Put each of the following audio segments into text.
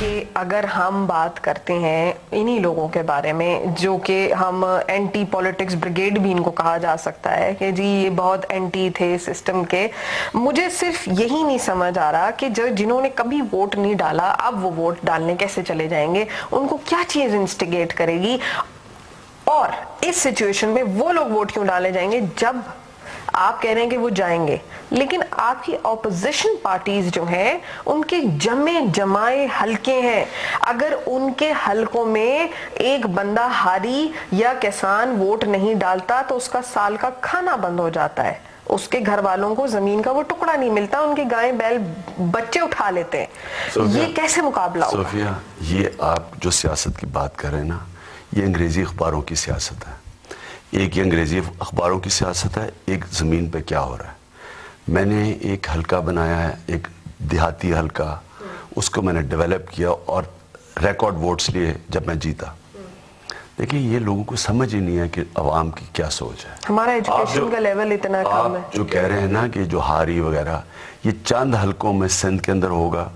کہ اگر ہم بات کرتے ہیں انہی لوگوں کے بارے میں جو کہ ہم اینٹی پولیٹکس بریگیڈ بھی ان کو کہا جا سکتا ہے کہ جی یہ بہت اینٹی تھے سسٹم کے، مجھے صرف یہی نہیں سمجھ آ رہا کہ جنہوں نے کبھی ووٹ نہیں ڈالا اب وہ ووٹ ڈالنے کیسے چلے جائیں گے، ان کو کیا چیز انسٹیگیٹ کرے گی، اور اس سچویشن میں وہ لوگ ووٹ کیوں ڈالے جائیں گے جب آپ کہہ رہے ہیں کہ وہ جائیں گے، لیکن آپ کی اپوزیشن پارٹیز جو ہیں ان کے جمائے حلقے ہیں، اگر ان کے حلقوں میں ایک بندہ ہاری یا کسان ووٹ نہیں ڈالتا تو اس کا سال کا کھانا بند ہو جاتا ہے، اس کے گھر والوں کو زمین کا وہ ٹکڑا نہیں ملتا، ان کے گائے بیل بچے اٹھا لیتے ہیں، یہ کیسے مقابلہ ہوگا؟ صوفیہ، یہ آپ جو سیاست کی بات کر رہے ہیں نا، یہ انگریزی اخباروں کی سیاست ہے، ایک یہ انگریزی اخباروں کی سیاست ہے، ایک زمین پہ کیا ہو رہا ہے۔ میں نے ایک حلقہ بنایا ہے، ایک دیہاتی حلقہ، اس کو میں نے ڈیولپ کیا اور ریکارڈ ووٹس لیے جب میں جیتا۔ دیکھیں یہ لوگوں کو سمجھ ہی نہیں ہے کہ عوام کی کیا سوچ ہے، ہمارا ایجوکیشن کا لیول اتنا کم ہے۔ آپ جو کہہ رہے ہیں نا کہ جو ہاری وغیرہ، یہ چند حلقوں میں سندھ کے اندر ہوگا،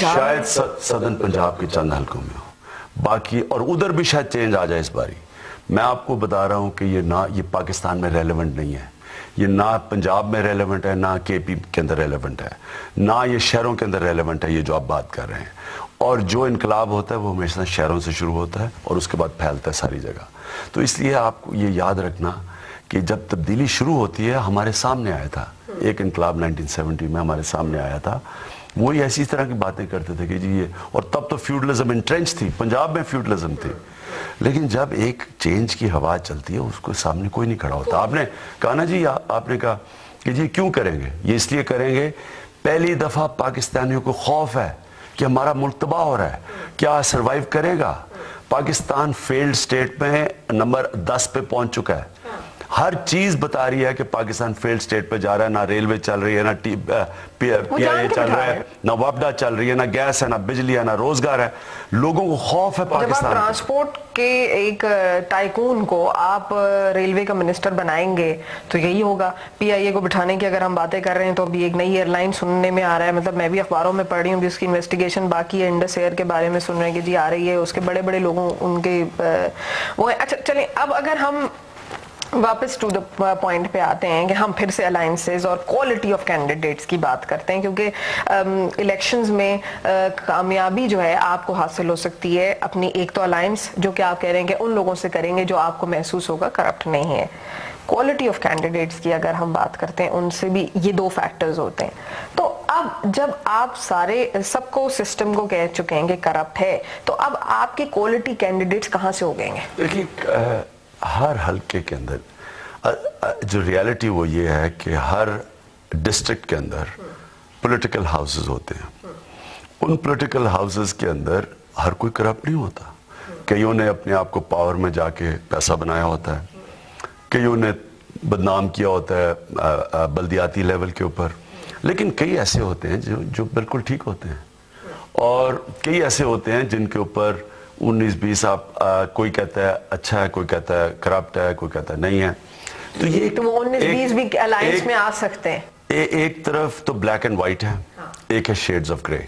شاید سدن پنجاب کے چند حلقوں میں ہو، باقی اور ادھر بھی شاید چینج آ جائے اس باری۔ میں آپ کو بتا رہا ہوں کہ یہ پاکستان میں ریلیونٹ نہیں ہے، یہ نہ پنجاب میں ریلیونٹ ہے، نہ کے پی کے اندر ریلیونٹ ہے، نہ یہ شہروں کے اندر ریلیونٹ ہے، یہ جو آپ بات کر رہے ہیں۔ اور جو انقلاب ہوتا ہے وہ ہمیشہ شہروں سے شروع ہوتا ہے اور اس کے بعد پھیلتا ہے ساری جگہ۔ تو اس لیے آپ کو یہ یاد رکھنا کہ جب تبدیلی شروع ہوتی ہے، ہمارے سامنے آیا تھا ایک انقلاب 1970 میں ہمارے سامنے آیا تھا، وہی ایسی طرح کی باتیں کرتے تھے کہ جی یہ، اور تب تو فیوڈلزم انٹرنچ تھی، پنجاب میں فیوڈلزم تھی، لیکن جب ایک چینج کی ہوا چلتی ہے اس کو سامنے کوئی نہیں کھڑا ہوتا۔ آپ نے کہا نا جی، آپ نے کہا کہ جی کیوں کریں گے یہ؟ اس لیے کریں گے پہلی دفعہ پاکستانیوں کو خوف ہے کہ ہمارا ملک تباہ ہو رہا ہے، کیا سروائیو کرے گا؟ پاکستان فیلڈ سٹیٹ میں نمبر 10 پہ پہنچ چکا ہے، ہر چیز بتا رہی ہے کہ پاکستان فیلڈ سٹیٹ پہ جا رہا ہے، نہ ریلوے چل رہی ہے، نہ پی آئی اے چل رہا ہے، نہ وابڈا چل رہی ہے، نہ گیس ہے، نہ بجلی ہے، نہ روزگار ہے، لوگوں کو خوف ہے پاکستان۔ جب آپ ٹرانسپورٹ کے ایک ٹائکون کو آپ ریلوے کا منسٹر بنائیں گے تو یہی ہوگا۔ پی آئی اے کو بٹھانے کی اگر ہم باتیں کر رہے ہیں تو ابھی ایک نئی ایئر لائن سننے میں آ رہا ہے، مطلب میں بھی اخباروں میں پڑھ رہی ہوں جس کی انویسٹیگیشن باقی ہے، انڈس ایئر کے بارے میں سن رہے ہیں کہ جی آ رہی ہے، اس کے بڑے بڑے لوگوں ان کے وہ ہیں۔ اچھا چلیں، اب اگر ہم واپس ٹو دا پوائنٹ پہ آتے ہیں کہ ہم پھر سے الائنسز اور کوالٹی آف کینڈیڈیٹس کی بات کرتے ہیں، کیونکہ الیکشنز میں کامیابی جو ہے آپ کو حاصل ہو سکتی ہے اپنی ایک تو الائنس جو کہ آپ کہہ رہے ہیں کہ ان لوگوں سے کریں گے جو آپ کو محسوس ہوگا کرپٹ نہیں ہے، کوالٹی آف کینڈیڈیٹس کی اگر ہم بات کرتے ہیں ان سے بھی یہ دو فیکٹرز ہوتے ہیں۔ تو اب جب آپ سب کو سسٹم کو کہہ چکے ہیں کہ کرپٹ ہے، تو اب آپ کے کوالٹی کینڈیڈیٹس کہاں سے ہو گئے ہیں؟ دیکھیے ہر حلقے کے اندر جو ریالٹی وہ یہ ہے کہ ہر ڈسٹرکٹ کے اندر پولیٹیکل ہاؤسز ہوتے ہیں، ان پولیٹیکل ہاؤسز کے اندر ہر کوئی کرپٹ نہیں ہوتا، کئیوں نے اپنے آپ کو پاور میں جا کے پیسہ بنایا ہوتا ہے، کئیوں نے بدنام کیا ہوتا ہے بلدیاتی لیول کے اوپر، لیکن کئی ایسے ہوتے ہیں جو بالکل ٹھیک ہوتے ہیں، اور کئی ایسے ہوتے ہیں جن کے اوپر 19-20 کوئی کہتا ہے اچھا ہے، کوئی کہتا ہے کرپٹ ہے، کوئی کہتا ہے نہیں ہے۔ تو یہ 19-20 بھی الائنس میں آ سکتے ہیں۔ ایک طرف تو بلیک اینڈ وائٹ ہے، ایک ہے شیڈز آف گرے،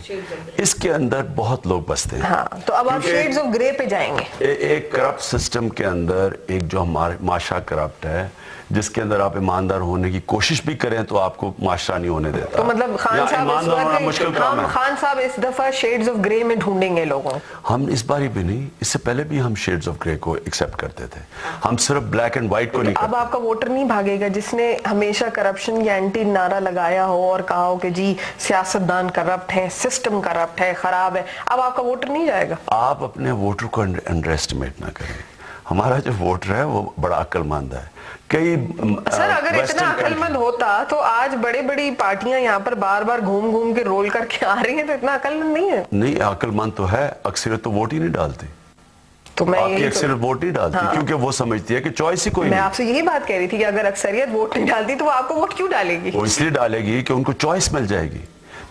اس کے اندر بہت لوگ بستے ہیں۔ ہاں تو اب آپ شیڈز آف گرے پہ جائیں گے۔ ایک کرپٹ سسٹم کے اندر ایک جو ہمارا معاشرہ کرپٹ ہے، جس کے اندر آپ ایماندار ہونے کی کوشش بھی کریں تو آپ کو معاشرہ نہیں ہونے دیتا۔ تو مطلب خان صاحب اس دفعہ شیڈز آف گرے میں ڈھونڈیں گے لوگوں؟ ہم اس باری بھی نہیں، اس سے پہلے بھی ہم شیڈز آف گرے کو ایکسیپٹ کرتے تھے، ہم صرف بلیک اینڈ وائٹ کو نہیں کرتے۔ اب آپ کا ووٹر نہیں بھاگے گا جس نے ہمیشہ کرپشن یا اینٹی نعرہ لگایا ہو اور کہا ہو کہ جی سیاستدان کرپٹ ہیں، سسٹم کرپٹ ہے، خراب ہے، اب آپ کا ووٹر نہیں جائے گا؟ آپ اپنے ووٹر کو انڈر ایسٹیمیٹ نہ کریں، ہمارا جو ووٹر ہے وہ بڑا عقل مند ہے۔ سر اگر اتنا عقل مند ہوتا تو آج بڑی بڑی پارٹیاں یہاں پر بار بار گھوم گھوم کے رول کر کے آ رہی ہیں، تو اتنا عقل مند نہیں ہے؟ نہیں، عقل مند تو ہے، اکثریت تو ووٹ ہی نہیں ڈالتی، تو میں آپ کی اکثریت ووٹ نہیں ڈالتی کیونکہ وہ سمجھتی ہے کہ چوائس ہی کوئی نہیں۔ میں آپ سے یہی بات کہہ رہی تھی کہ اگر اکثریت ووٹ نہیں ڈالتی تو وہ آپ کو ووٹ کیوں ڈالے گی؟ وہ اس لیے ڈالے گی کہ ان کو چوائس مل جائے گی،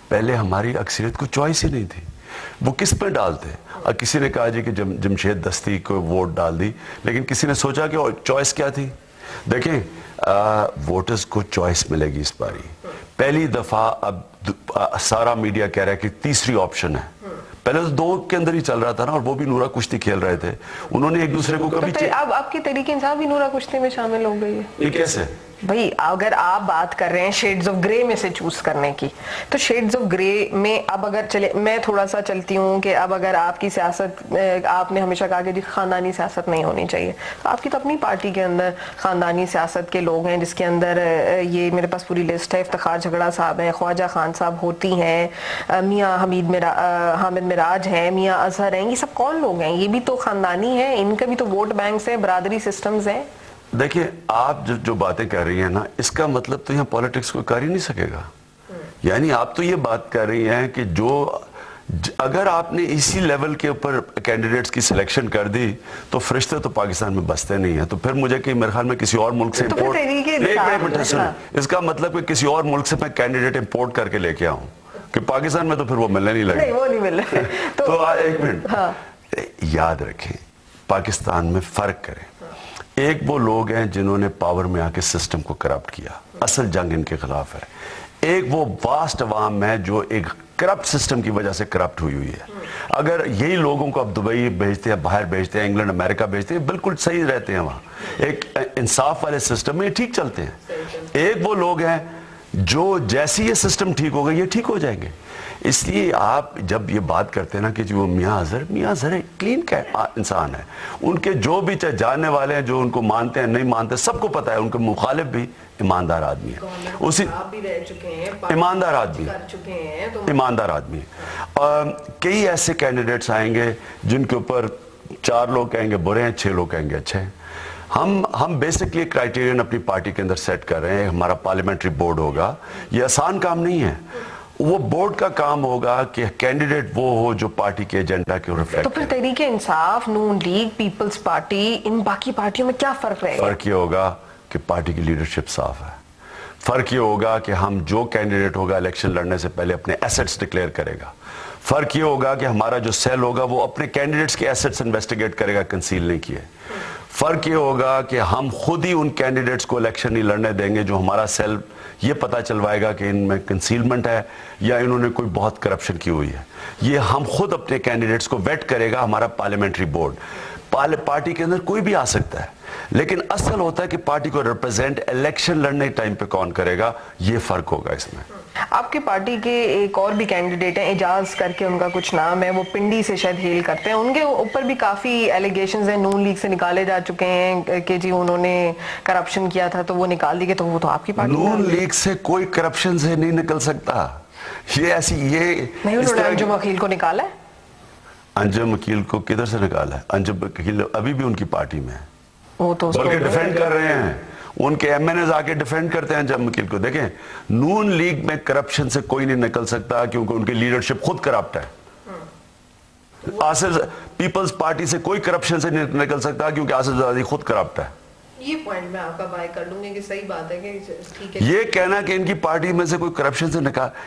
پہلے ہماری اکثریت کو چوائس ہی نہیں تھی، وہ کس پہ ڈالتے؟ اور کسی نے کہا جی کہ جمشید دستی کو ووٹ ڈال دی، لیکن کسی نے سوچا کہ چوائس کیا تھی؟ دیکھیں ووٹرز کو چوائس ملے گی اس باری، پہلی دفعہ اب سارا میڈیا کہہ رہا ہے کہ تیسری آپشن ہے، پہلے تو 2 کے اندر ہی چل رہا تھا نا, اور وہ بھی نورا کشتی کھیل رہے تھے, انہوں نے ایک دوسرے کو کبھی اب آپ کی تحریک انصاف بھی نورا کشتی میں شامل ہو گئی ہے. یہ کیسے بھائی اگر آپ بات کر رہے ہیں شیڈز آف گرے میں سے چوز کرنے کی, تو شیڈز آف گرے میں اب اگر چلے, میں تھوڑا سا چلتی ہوں کہ اب اگر آپ کی سیاست, آپ نے ہمیشہ کہا کہ جی خاندانی سیاست نہیں ہونی چاہیے, تو آپ کی تو اپنی پارٹی کے اندر خاندانی سیاست کے لوگ ہیں, جس کے اندر یہ میرے پاس پوری لسٹ ہے, افتخار جھگڑا صاحب ہیں, خواجہ خان صاحب ہوتی ہیں, میاں حامد مراج ہیں, میاں اظہر ہیں, یہ سب کون لوگ ہیں؟ یہ بھی تو خاندانی ہیں, ان کا بھی تو ووٹ بینکس ہیں, برادری سسٹمز ہیں. دیکھیں آپ جو باتیں کر رہی ہیں نا, اس کا مطلب تو یہاں پولیٹکس کوئی کر ہی نہیں سکے گا. یعنی آپ تو یہ بات کر رہی ہیں کہ اگر آپ نے اسی لیول کے اوپر کینڈیڈیٹس کی سلیکشن کر دی تو فرشتے تو پاکستان میں بستے نہیں ہیں, تو پھر مجھے کہ میرے خیال میں کسی اور ملک سے اس کا مطلب کہ کسی اور ملک سے میں کینڈیڈیٹ امپورٹ کر کے لے کے آؤں, کہ پاکستان میں تو پھر وہ ملنے نہیں لگے. وہ نہیں مل رہے. تو ایک منٹ یاد رکھیں, پاکستان میں فرق کریں. ایک وہ لوگ ہیں جنہوں نے پاور میں آ کے سسٹم کو کرپٹ کیا, اصل جنگ ان کے خلاف ہے. ایک وہ واسٹ عوام ہے جو ایک کرپٹ سسٹم کی وجہ سے کرپٹ ہوئی ہے. اگر یہی لوگوں کو اب دبئی بھیجتے ہیں, باہر بھیجتے ہیں, انگلینڈ امریکہ بھیجتے ہیں, بالکل صحیح رہتے ہیں وہاں, ایک انصاف والے سسٹم میں یہ ٹھیک چلتے ہیں. ایک وہ لوگ ہیں جو جیسی یہ سسٹم ٹھیک ہوگا یہ ٹھیک ہو جائیں گے. اس لیے آپ جب یہ بات کرتے ہیں نا کہ جو وہ میاں اظہر ایک کلین انسان ہے, ان کے جو بھی چاہے جاننے والے ہیں, جو ان کو مانتے ہیں نہیں مانتے, سب کو پتا ہے, ان کے مخالف بھی ایماندار آدمی ہے, اسی ایماندار آدمی ہے. کئی ایسے کینڈیڈیٹس آئیں گے جن کے اوپر 4 لوگ کہیں گے برے ہیں, 6 لوگ کہیں گے اچھے ہیں. ہم بیسکلی کرائیٹیرین اپنی پارٹی کے اندر سیٹ کر رہے ہیں. ہمارا پارلیمنٹری بورڈ ہوگا, یہ آسان کام نہیں ہے. وہ بورڈ کا کام ہوگا کہ کینڈیڈیٹ وہ ہو جو پارٹی کے ایجنڈا کے ریفلیکٹ. تو پھر تحریک انصاف, نون لیگ, پیپلز پارٹی, ان باقی پارٹیوں میں کیا فرق رہے گا؟ فرق یہ ہوگا کہ پارٹی کی لیڈرشپ صاف ہے. فرق یہ ہوگا کہ ہم جو کینڈیڈیٹ ہوگا الیکشن لڑنے سے پہلے اپنے ایسٹس ڈکلیئر کرے گا. فرق یہ ہوگا کہ ہمارا جو سیل ہوگا وہ اپنے کینڈیڈیٹس کے ایسٹس انویسٹیگیٹ کرے گا, کنسیل نہیں کیے. فرق یہ ہوگا کہ ہم خود ہی ان کینڈیڈیٹس کو الیکشن نہیں لڑنے دیں گے جو ہمارا سیل یہ پتا چلوائے گا کہ ان میں کنسیلمنٹ ہے یا انہوں نے کوئی بہت کرپشن کی ہوئی ہے. یہ ہم خود اپنے کینڈیڈیٹس کو ویٹ کرے گا ہمارا پارلیمنٹری بورڈ. پارٹی کے اندر کوئی بھی آ سکتا ہے, لیکن اصل ہوتا ہے کہ پارٹی کو ریپرزینٹ الیکشن لڑنے ٹائم پہ کون کرے گا, یہ فرق ہوگا اس میں. آپ کی پارٹی کے ایک اور بھی کینڈیڈیٹ ہیں, اعجاز کر کے ان کا کچھ نام ہے, وہ پنڈی سے شاید ہیل کرتے ہیں, ان کے اوپر بھی کافی ایلیگیشنز ہیں, نون لیگ سے نکالے جا چکے ہیں کہ جی انہوں نے کرپشن کیا تھا تو وہ نکال دی گئے, تو وہ تو آپ کی پارٹی. نون لیگ سے کوئی کرپشن سے نہیں نکل سکتا. یہ ایسی نہیں, انہوں نے انجم وکیل کو نکالا ہے. انجم وکیل کو کدھر سے نکالا ہے؟ انجم وکیل ابھی بھی ان کی پارٹی میں ہے, وہ تو بلکہ ڈیفینڈ کر رہے ہیں. ان کے ایم این ایز آ کے ڈیفینڈ کرتے ہیں انجم وکیل کو. دیکھیں نون لیگ میں کرپشن سے کوئی نہیں نکل سکتا کیونکہ ان کی لیڈرشپ خود کرپٹ ہے. آصف پیپلز پارٹی سے کوئی کرپشن سے نہیں نکل سکتا کیونکہ آصف زرداری خود کرپٹ ہے. یہ پوائنٹ میں آپ کا بائی کر لوں گی کہ صحیح بات ہے کہ ٹھیک ہے. یہ کہنا کہ ان کی پارٹی میں سے کوئی کرپشن سے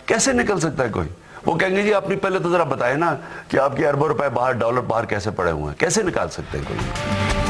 کیسے نکل سکتا ہے کوئی؟ وہ کہیں گے جی اپنی پہلے تو ذرا بتائیں نا کہ آپ کے اربوں روپے باہر, ڈالر باہر کیسے پڑے ہوئے ہیں, کیسے نکال سکتے ہیں کوئی؟